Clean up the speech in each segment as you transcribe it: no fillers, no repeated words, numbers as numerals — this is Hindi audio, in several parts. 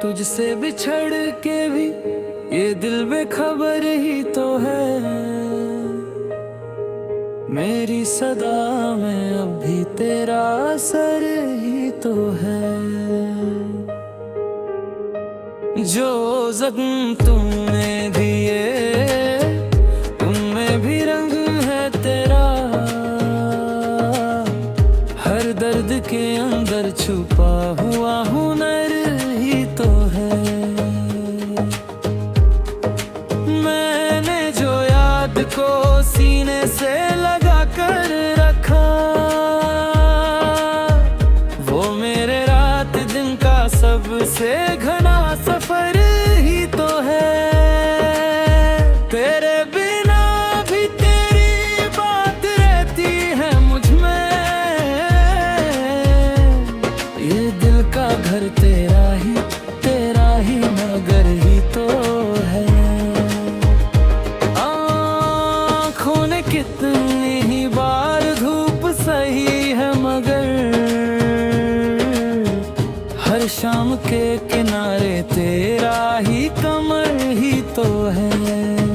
तुझसे बिछड़ के भी ये दिल बेखबर ही तो है। मेरी सदा में अब भी तेरा असर ही तो है। जो ज़ख्म तुमने दिए उनमें भी रंग है तेरा। हर दर्द के अंदर छुपा हुआ हुनर ही तो है। मैंने जो याद को सीने से लगा कर रखा, वो मेरे रात दिन का सबसे घना सफर ही तो है। तेरे बिना भी तेरी बात रहती है मुझ में। ये दिल का घर तेरा ही मगर ही तो है। आँखों ने कितनी ही बार धूप सही है मगर हर शाम के किनारे तेरा ही कमर ही तो है।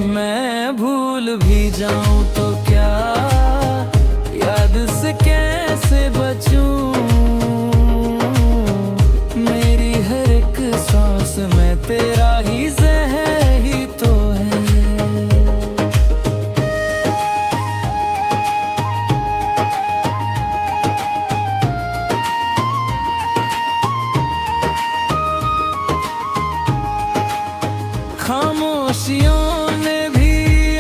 मैं भूल भी जाऊं तो क्या, याद से कैसे बचूं। मेरी हर एक सांस में तेरा ही ज़हर ही तो है। खामोशियों ने भी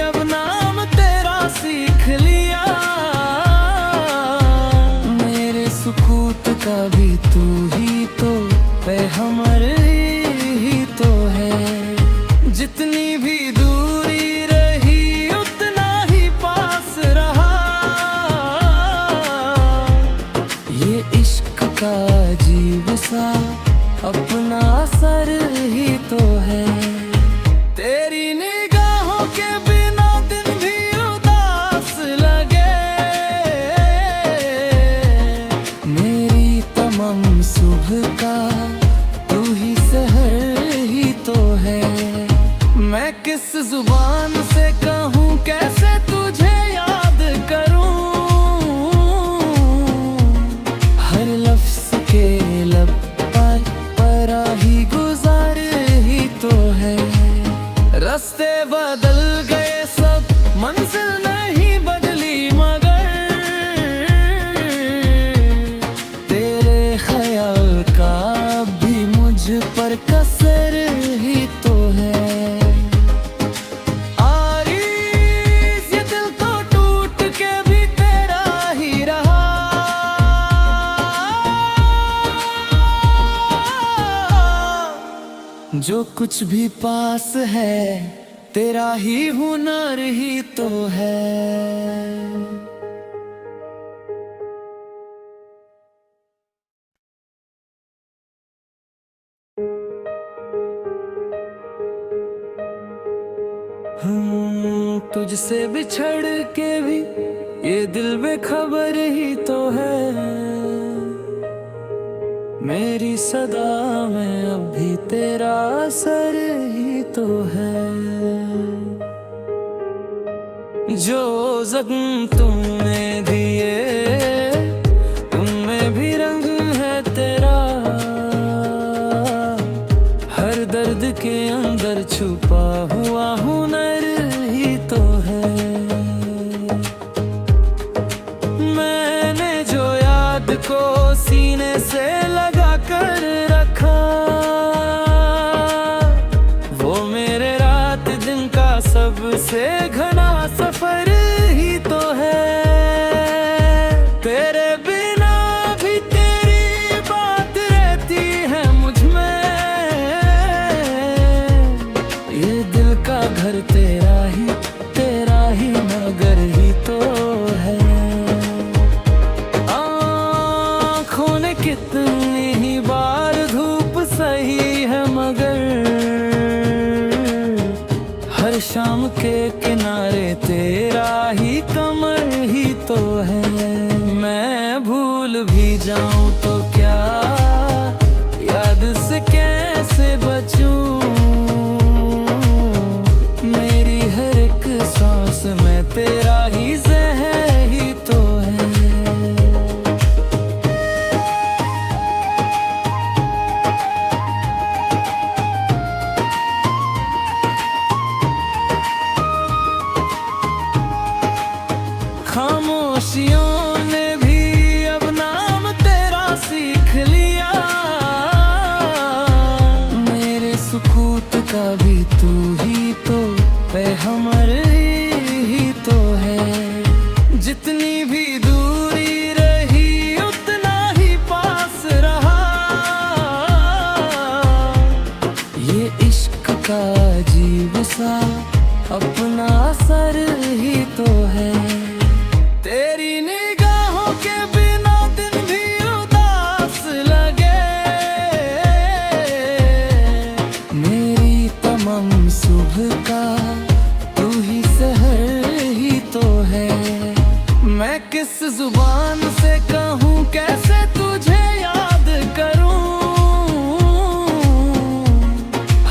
अब नाम तेरा सीख लिया। मेरे सुकूत का भी तू ही तो पैगंबर ही तो है। जितनी भी दूरी रही उतना ही पास रहा। ये इश्क का अजीब सा अपना असर ही तो है। तेरी निगाहों के बिना दिन भी उदास लगे। मेरी तमाम सुबह का तू ही सहर ही तो है। मैं किस जुबान से कहूँ कैसे तुझे याद करूँ। हर लफ्ज़ के लब पर परा ही गुज़ार ही तो है। रास्ते बदल गए सब मंजिल नहीं बदली मगर तेरे ख्याल का भी मुझ पर कसर ही तो है। आरीज़ ये दिल तो टूट के भी तेरा ही रहा। जो कुछ भी पास है तेरा ही हुनर ही तो है। तुझसे बिछड़ के भी ये दिल बेखबर ही तो है। मेरी सदा में अब भी तेरा असर ही तो है। जो ज़ख्म तुमने दिए उनमें भी रंग है तेरा। हर दर्द के अंदर छुपा हुआ हुनर ही तो है। मैंने जो याद को सीने से लगा कर रखा, वो मेरे रात दिन का सबसे घना सफर ही तो है। तेरे बिना भी तेरी बात रहती है मुझ में। ये दिल का घर तेरा ही मगर ही तो है। आँखों ने कितनी ही बार धूप सही है मगर हर शाम के किनारे तेरा ही कमर ही तो है। मैं भूल भी जाऊं तो क्या, याद से कैसे बचूं, मेरी हर एक सांस में तेरा ही ज़हर ही तो है। खामोशियों ने भी अब नाम तेरा सीख लिया, मेरे सुकूत का भी तू ही तो है, हमारे ही तो है। जितनी भी दूरी रही उतना ही पास रहा, ये इश्क का अजीब सा अपना असर ही तो है। तेरी निगाहों के बिना दिन भी उदास लगे, मेरी तमाम सुबह का तू ही सहर ही तो है। मैं किस जुबान से कहूँ कैसे तुझे याद करूँ,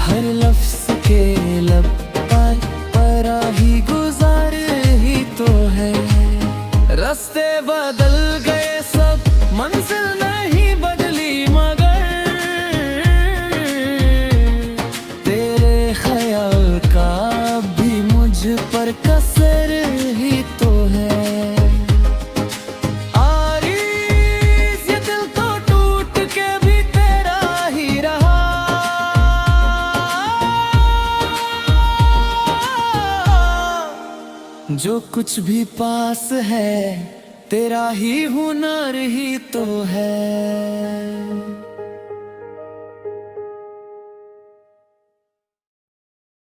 हर लफ्ज़ के लब पर ही गुजार ही तो है। रास्ते बदल गए सब मंजिल नहीं बदली, मगर तेरे ख्याल का भी मुझ पर कसर ही तो है। आरीज़ ये दिल तो टूट के भी तेरा ही रहा, जो कुछ भी पास है तेरा ही हुनर ही तो है।